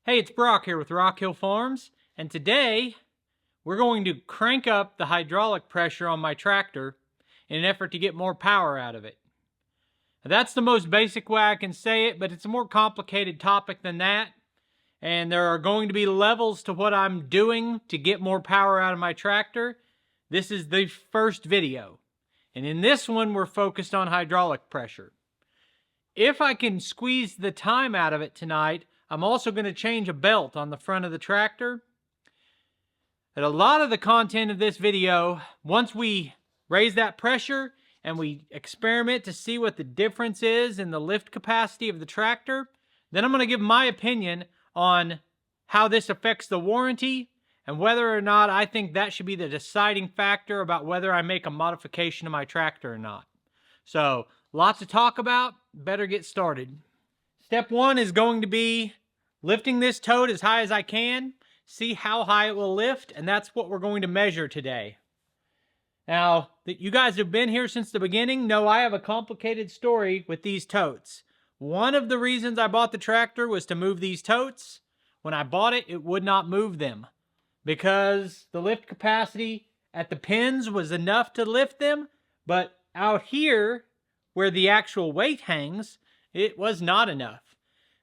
Hey, it's Brock here with Rock Hill Farms, and today we're going to crank up the hydraulic pressure on my tractor in an effort to get more power out of it. Now, that's the most basic way I can say it, but it's a more complicated topic than that, and there are going to be levels to what I'm doing to get more power out of my tractor. This is the first video, and in this one we're focused on hydraulic pressure. If I can squeeze the time out of it tonight, I'm also going to change a belt on the front of the tractor. But a lot of the content of this video, once we raise that pressure and we experiment to see what the difference is in the lift capacity of the tractor, then I'm going to give my opinion on how this affects the warranty and whether or not I think that should be the deciding factor about whether I make a modification to my tractor or not. So, lots to talk about. Better get started. Step one is going to be lifting this tote as high as I can, see how high it will lift, and that's what we're going to measure today. Now, that you guys have been here since the beginning know I have a complicated story with these totes. One of the reasons I bought the tractor was to move these totes. When I bought it, it would not move them because the lift capacity at the pins was enough to lift them, but out here, where the actual weight hangs, it was not enough.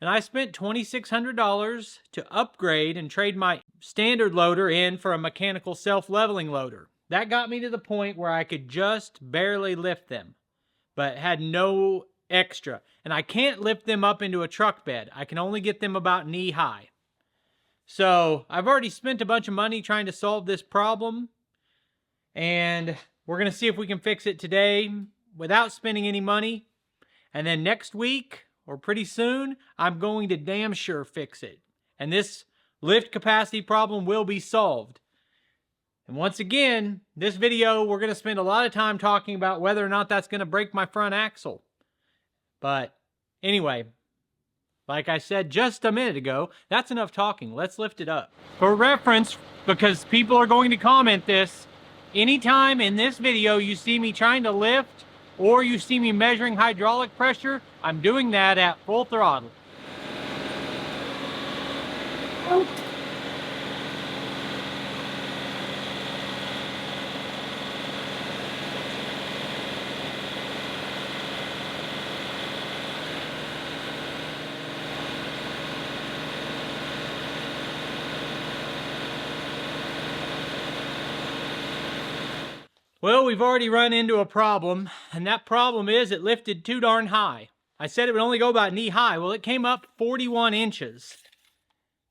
And I spent $2,600 to upgrade and trade my standard loader in for a mechanical self-leveling loader. That got me to the point where I could just barely lift them, but had no extra. And I can't lift them up into a truck bed. I can only get them about knee high. So I've already spent a bunch of money trying to solve this problem, and we're going to see if we can fix it today without spending any money. And then next week, or pretty soon, I'm going to damn sure fix it. And this lift capacity problem will be solved. And once again, this video, we're going to spend a lot of time talking about whether or not that's going to break my front axle. But anyway, like I said just a minute ago, that's enough talking. Let's lift it up. For reference, because people are going to comment this, anytime in this video you see me trying to lift or you see me measuring hydraulic pressure, I'm doing that at full throttle. Well, we've already run into a problem, and that problem is it lifted too darn high. I said it would only go about knee high. Well, it came up 41 inches.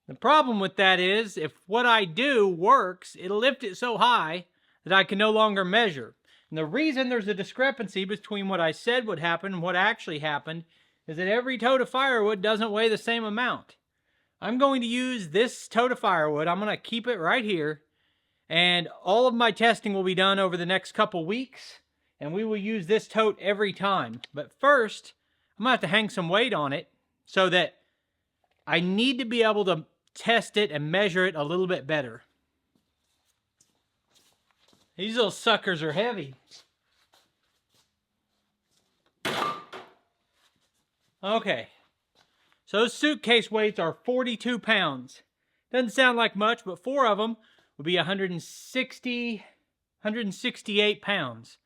The problem with that is, if what I do works, it'll lift it so high that I can no longer measure. And the reason there's a discrepancy between what I said would happen and what actually happened is that every tote of firewood doesn't weigh the same amount. I'm going to use this tote of firewood. I'm going to keep it right here. And all of my testing will be done over the next couple weeks, and we will use this tote every time. But first, I'm going to have to hang some weight on it so that I need to be able to test it and measure it a little bit better. These little suckers are heavy. Okay, so those suitcase weights are 42 pounds. Doesn't sound like much, but 4 of them would be 168 pounds.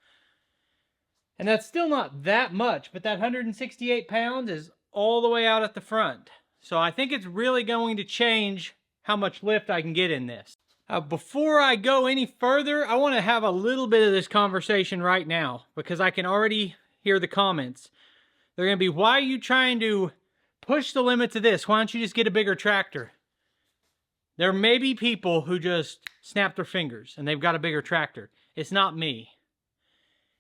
And that's still not that much, but that 168 pounds is all the way out at the front. So I think it's really going to change how much lift I can get in this. Before I go any further, I want to have a little bit of this conversation right now, because I can already hear the comments. They're going to be, why are you trying to push the limits of this? Why don't you just get a bigger tractor? There may be people who just snap their fingers and they've got a bigger tractor. It's not me.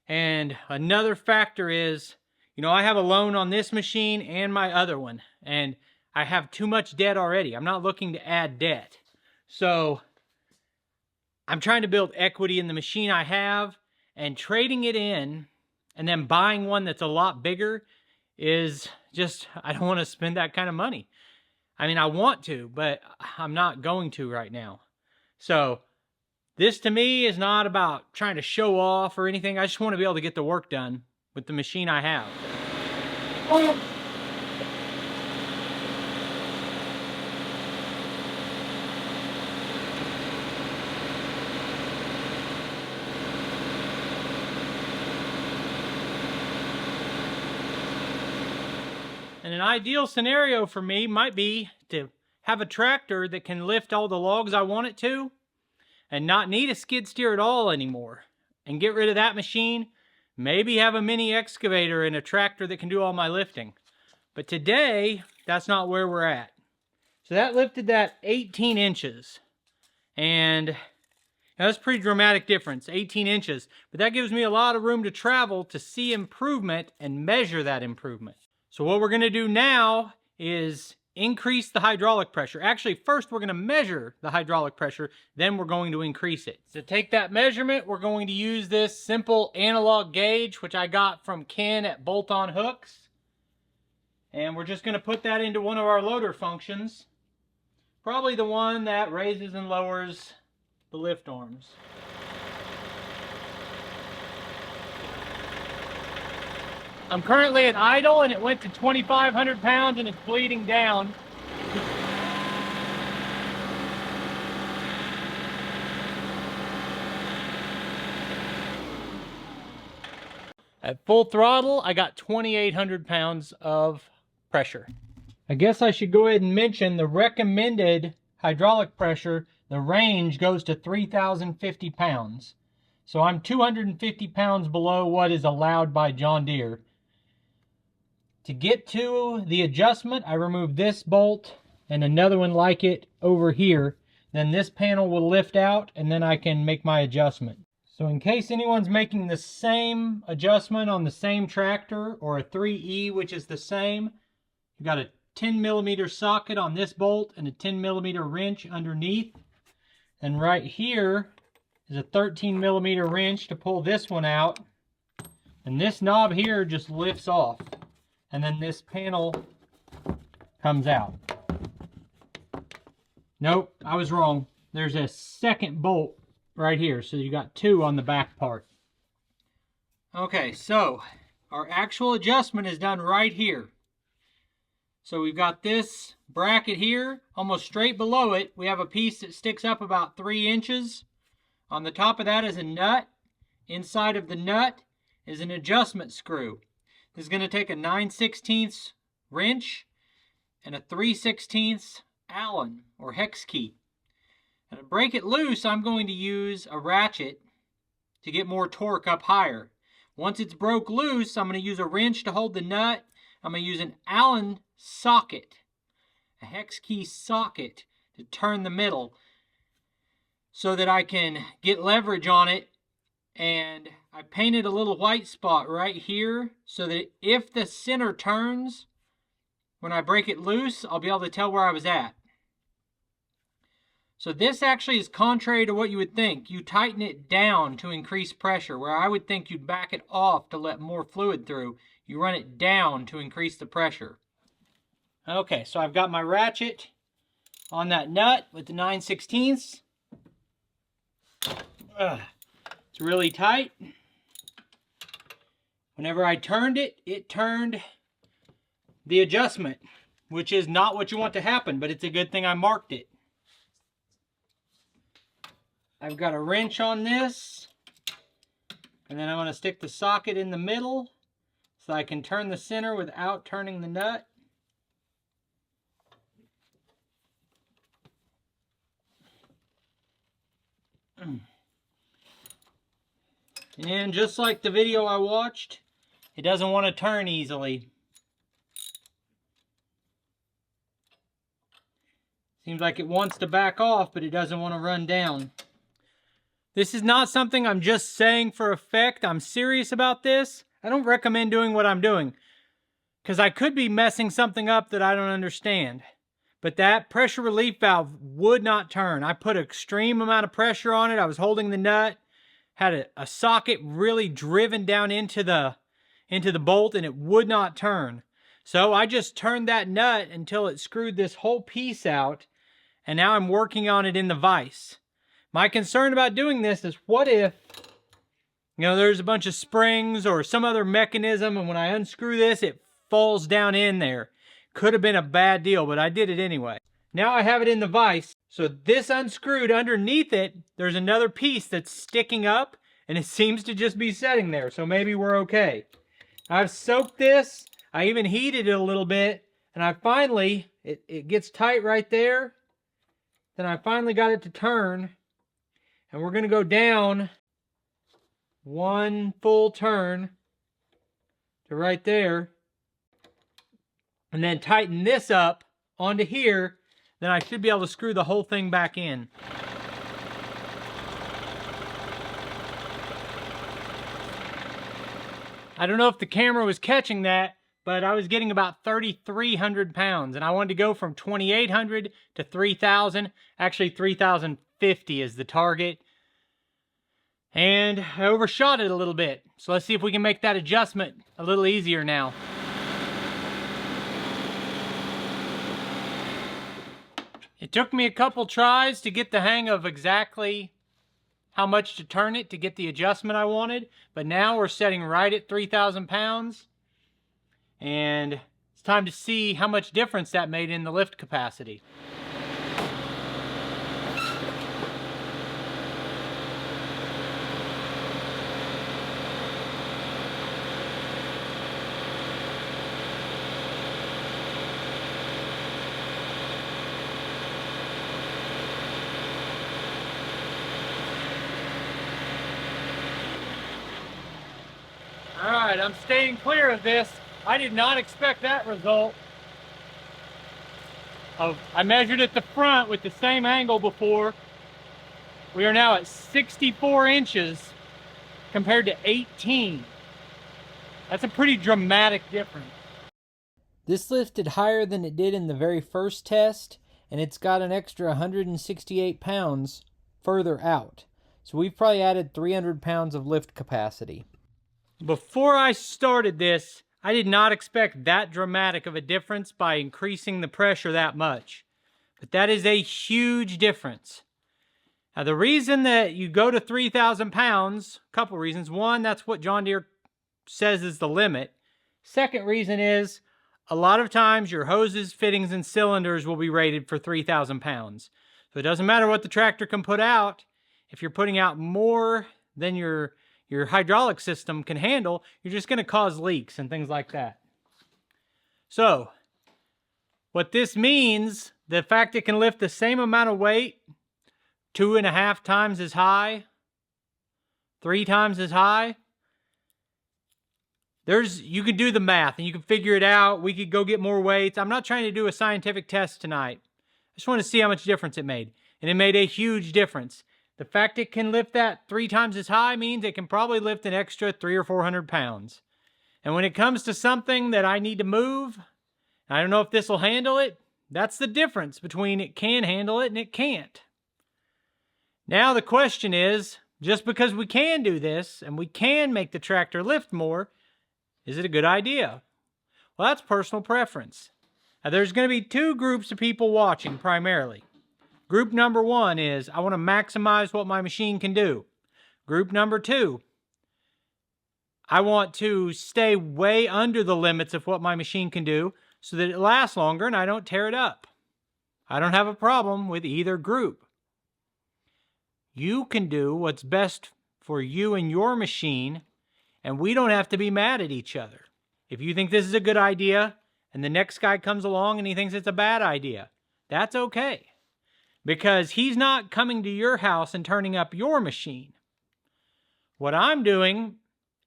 And another factor is, I have a loan on this machine and my other one, and I have too much debt already. I'm not looking to add debt. So I'm trying to build equity in the machine I have, and trading it in and then buying one that's a lot bigger is just, I don't want to spend that kind of money. I mean, I want to, but I'm not going to right now. So this to me is not about trying to show off or anything. I just want to be able to get the work done with the machine I have. And an ideal scenario for me might be to have a tractor that can lift all the logs I want it to and not need a skid steer at all anymore. And get rid of that machine. Maybe have a mini excavator and a tractor that can do all my lifting. But today, that's not where we're at. So that lifted that 18 inches. And that's a pretty dramatic difference, 18 inches. But that gives me a lot of room to travel to see improvement and measure that improvement. So what we're going to do now is increase the hydraulic pressure. Actually, first we're going to measure the hydraulic pressure, then we're going to increase it. To take that measurement, we're going to use this simple analog gauge, which I got from Ken at Bolt-On Hooks. And we're just going to put that into one of our loader functions. Probably the one that raises and lowers the lift arms. I'm currently at idle and it went to 2,500 pounds and it's bleeding down. At full throttle, I got 2,800 pounds of pressure. I guess I should go ahead and mention the recommended hydraulic pressure, the range goes to 3,050 pounds. So I'm 250 pounds below what is allowed by John Deere. To get to the adjustment, I remove this bolt and another one like it over here. Then this panel will lift out and then I can make my adjustment. So in case anyone's making the same adjustment on the same tractor or a 3E, which is the same, you've got a 10 millimeter socket on this bolt and a 10 millimeter wrench underneath. And right here is a 13 millimeter wrench to pull this one out. And this knob here just lifts off. And then this panel comes out. Nope, I was wrong. There's a second bolt right here, so you got two on the back part. Okay, so our actual adjustment is done right here. So we've got this bracket here, almost straight below it. We have a piece that sticks up about 3 inches. On the top of that is a nut. Inside of the nut is an adjustment screw. This is going to take a 9/16 wrench and a 3/16 Allen or hex key. And to break it loose, I'm going to use a ratchet to get more torque up higher. Once it's broke loose, I'm going to use a wrench to hold the nut. I'm going to use an Allen socket, a hex key socket to turn the middle so that I can get leverage on it. And I painted a little white spot right here so that if the center turns, when I break it loose, I'll be able to tell where I was at. So this actually is contrary to what you would think. You tighten it down to increase pressure, where I would think you'd back it off to let more fluid through. You run it down to increase the pressure. Okay, so I've got my ratchet on that nut with the 9/16. It's really tight. Whenever I turned it, it turned the adjustment, which is not what you want to happen, but it's a good thing I marked it. I've got a wrench on this, and then I'm going to stick the socket in the middle so I can turn the center without turning the nut. And just like the video I watched, it doesn't want to turn easily. Seems like it wants to back off, but it doesn't want to run down. This is not something I'm just saying for effect. I'm serious about this. I don't recommend doing what I'm doing, because I could be messing something up that I don't understand. But that pressure relief valve would not turn. I put an extreme amount of pressure on it. I was holding the nut, had a socket really driven down into the bolt, and it would not turn. So I just turned that nut until it screwed this whole piece out, and now I'm working on it in the vise. My concern about doing this is, what if, there's a bunch of springs or some other mechanism, and when I unscrew this, it falls down in there. Could have been a bad deal, but I did it anyway. Now I have it in the vise. So this unscrewed, underneath it, there's another piece that's sticking up, and it seems to just be sitting there. So maybe we're okay. I've soaked this. I even heated it a little bit, and I finally, it gets tight right there. Then I finally got it to turn, and we're going to go down one full turn to right there, and then tighten this up onto here. Then I should be able to screw the whole thing back in. I don't know if the camera was catching that, but I was getting about 3,300 pounds, and I wanted to go from 2,800 to 3,000. Actually, 3,050 is the target. And I overshot it a little bit. So let's see if we can make that adjustment a little easier now. It took me a couple tries to get the hang of exactly how much to turn it to get the adjustment I wanted, but now we're setting right at 3,000 pounds, and it's time to see how much difference that made in the lift capacity. Alright, I'm staying clear of this. I did not expect that result. I measured at the front with the same angle before. We are now at 64 inches compared to 18. That's a pretty dramatic difference. This lifted higher than it did in the very first test, and it's got an extra 168 pounds further out. So we've probably added 300 pounds of lift capacity. Before I started this, I did not expect that dramatic of a difference by increasing the pressure that much. But that is a huge difference. Now, the reason that you go to 3,000 pounds, a couple reasons. One, that's what John Deere says is the limit. Second reason is, a lot of times your hoses, fittings, and cylinders will be rated for 3,000 pounds. So it doesn't matter what the tractor can put out. If you're putting out more than your hydraulic system can handle, you're just going to cause leaks and things like that. So, what this means, the fact it can lift the same amount of weight, 2.5 times as high, 3 times as high, you could do the math and you can figure it out. We could go get more weights. I'm not trying to do a scientific test tonight. I just want to see how much difference it made. And it made a huge difference. The fact it can lift that 3 times as high means it can probably lift an extra 300 or 400 pounds. And when it comes to something that I need to move, I don't know if this will handle it, that's the difference between it can handle it and it can't. Now the question is, just because we can do this and we can make the tractor lift more, is it a good idea? Well, that's personal preference. Now, there's going to be 2 groups of people watching primarily. Group number 1 is, I want to maximize what my machine can do. Group number 2, I want to stay way under the limits of what my machine can do so that it lasts longer and I don't tear it up. I don't have a problem with either group. You can do what's best for you and your machine, and we don't have to be mad at each other. If you think this is a good idea and the next guy comes along and he thinks it's a bad idea, that's okay. Because he's not coming to your house and turning up your machine. What I'm doing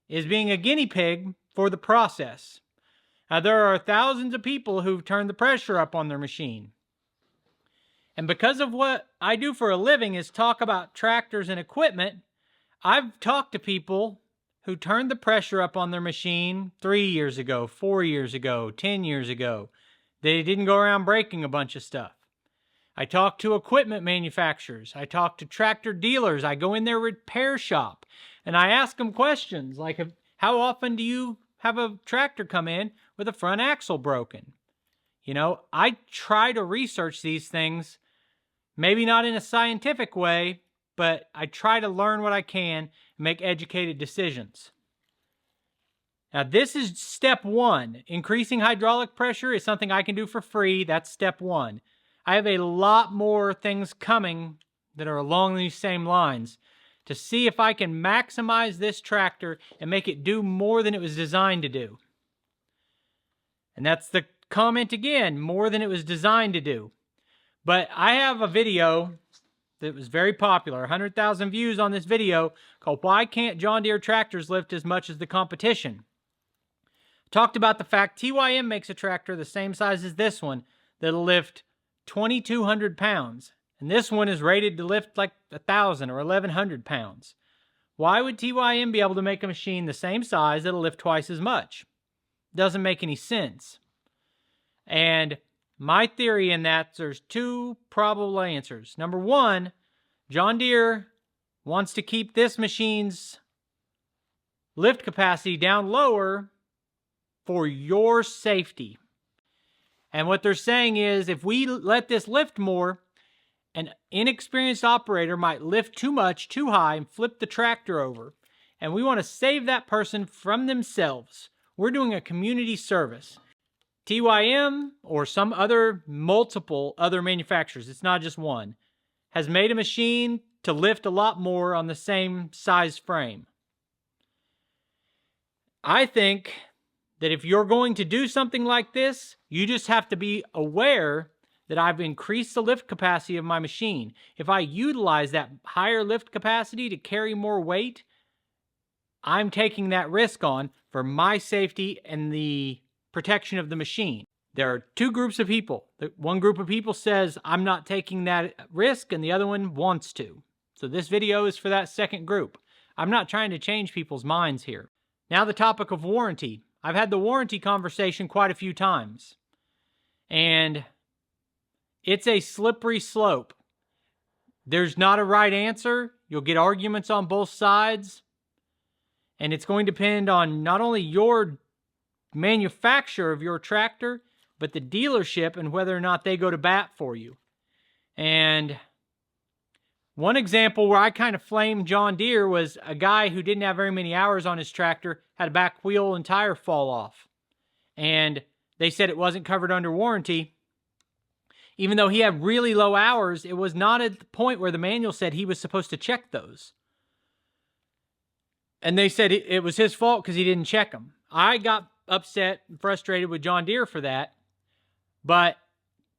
is being a guinea pig for the process. Now, there are thousands of people who've turned the pressure up on their machine. And because of what I do for a living is talk about tractors and equipment, I've talked to people who turned the pressure up on their machine 3 years ago, 4 years ago, 10 years ago. They didn't go around breaking a bunch of stuff. I talk to equipment manufacturers. I talk to tractor dealers. I go in their repair shop and I ask them questions like, how often do you have a tractor come in with a front axle broken? You know, I try to research these things, maybe not in a scientific way, but I try to learn what I can and make educated decisions. Now, this is step 1. Increasing hydraulic pressure is something I can do for free. That's step 1. I have a lot more things coming that are along these same lines to see if I can maximize this tractor and make it do more than it was designed to do. And that's the comment again, more than it was designed to do. But I have a video that was very popular, 100,000 views on this video, called Why Can't John Deere Tractors Lift as Much as the Competition? Talked about the fact TYM makes a tractor the same size as this one that'll lift 2,200 pounds. And this one is rated to lift like 1,000 or 1,100 pounds. Why would TYM be able to make a machine the same size that'll lift twice as much? Doesn't make any sense. And my theory in that, there's two probable answers. Number one, John Deere wants to keep this machine's lift capacity down lower for your safety. And what they're saying is, if we let this lift more, an inexperienced operator might lift too much, too high, and flip the tractor over. And we want to save that person from themselves. We're doing a community service. TYM, or some other multiple other manufacturers, it's not just one, has made a machine to lift a lot more on the same size frame. I think that if you're going to do something like this, you just have to be aware that I've increased the lift capacity of my machine. If I utilize that higher lift capacity to carry more weight, I'm taking that risk on for my safety and the protection of the machine. There are two groups of people. One group of people says, I'm not taking that risk, and the other one wants to. So this video is for that second group. I'm not trying to change people's minds here. Now the topic of warranty. I've had the warranty conversation quite a few times. And it's a slippery slope. There's not a right answer. You'll get arguments on both sides. And it's going to depend on not only your manufacturer of your tractor, but the dealership and whether or not they go to bat for you. And one example where I kind of flamed John Deere was a guy who didn't have very many hours on his tractor, had a back wheel and tire fall off. And they said it wasn't covered under warranty. Even though he had really low hours, it was not at the point where the manual said he was supposed to check those. And they said it was his fault because he didn't check them. I got upset and frustrated with John Deere for that, but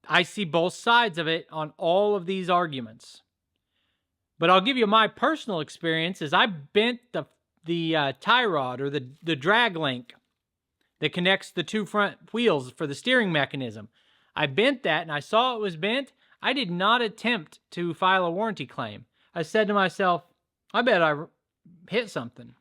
I see both sides of it on all of these arguments. But I'll give you my personal experience is I bent the tie rod or the drag link that connects the two front wheels for the steering mechanism. I bent that and I saw it was bent. I did not attempt to file a warranty claim. I said to myself, I bet I hit something.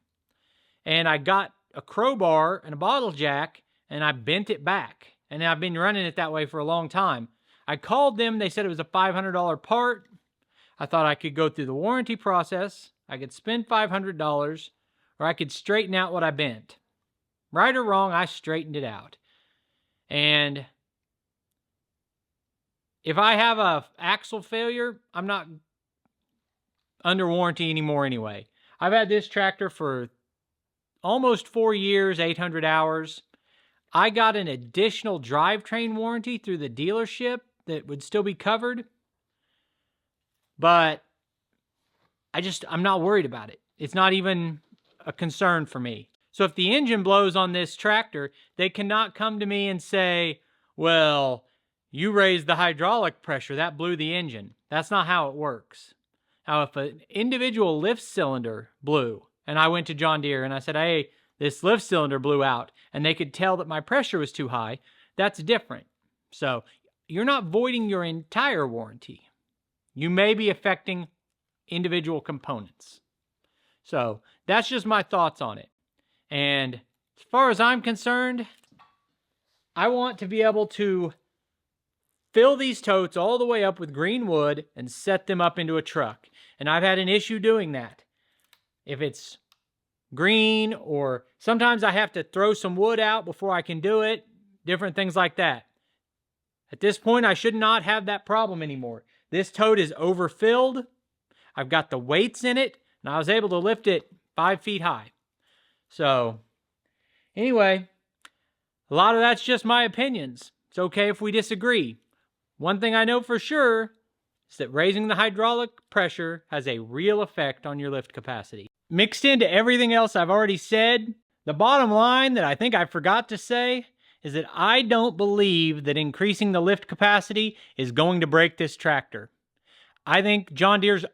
And I got a crowbar and a bottle jack and I bent it back. And I've been running it that way for a long time. I called them. They said it was a $500 part. I thought I could go through the warranty process. I could spend $500 or I could straighten out what I bent. Right or wrong, I straightened it out. And if I have a axle failure, I'm not under warranty anymore anyway. I've had this tractor for almost 4 years, 800 hours. I got an additional drivetrain warranty through the dealership that would still be covered. But I'm not worried about it. It's not even a concern for me. So if the engine blows on this tractor, they cannot come to me and say, well, you raised the hydraulic pressure, that blew the engine. That's not how it works. Now, if an individual lift cylinder blew, and I went to John Deere and I said, hey, this lift cylinder blew out, and they could tell that my pressure was too high, that's different. So you're not voiding your entire warranty. You may be affecting individual components. So that's just my thoughts on it. And as far as I'm concerned, I want to be able to fill these totes all the way up with green wood and set them up into a truck. And I've had an issue doing that. If it's green, or sometimes I have to throw some wood out before I can do it, different things like that. At this point, I should not have that problem anymore. This tote is overfilled. I've got the weights in it, and I was able to lift it 5 feet high. So, anyway, a lot of that's just my opinions. It's okay if we disagree. One thing I know for sure is that raising the hydraulic pressure has a real effect on your lift capacity. Mixed into everything else I've already said, the bottom line that I think I forgot to say is that I don't believe that increasing the lift capacity is going to break this tractor. I think John Deere's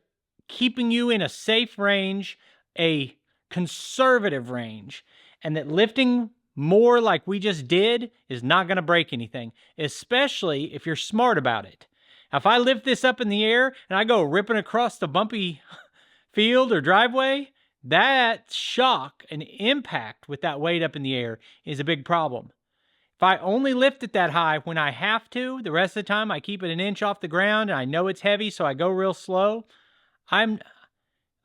keeping you in a safe range, a conservative range, and that lifting more like we just did is not going to break anything, especially if you're smart about it. If I lift this up in the air and I go ripping across the bumpy field or driveway, that shock and impact with that weight up in the air is a big problem. If I only lift it that high when I have to, the rest of the time I keep it an inch off the ground and I know it's heavy, so I go real slow, I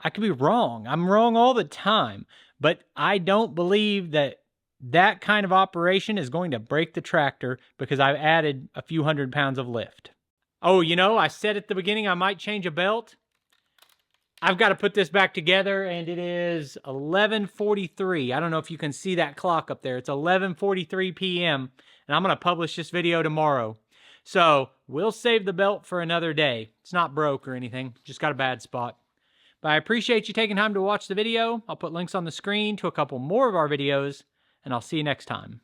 could be wrong. I'm wrong all the time, but I don't believe that that kind of operation is going to break the tractor because I've added a few 100 pounds of lift. Oh, you know, I said at the beginning I might change a belt. I've got to put this back together, and it is 11:43. I don't know if you can see that clock up there. It's 11:43 p.m., and I'm going to publish this video tomorrow. So we'll save the belt for another day. It's not broke or anything, just got a bad spot. But I appreciate you taking time to watch the video. I'll put links on the screen to a couple more of our videos, and I'll see you next time.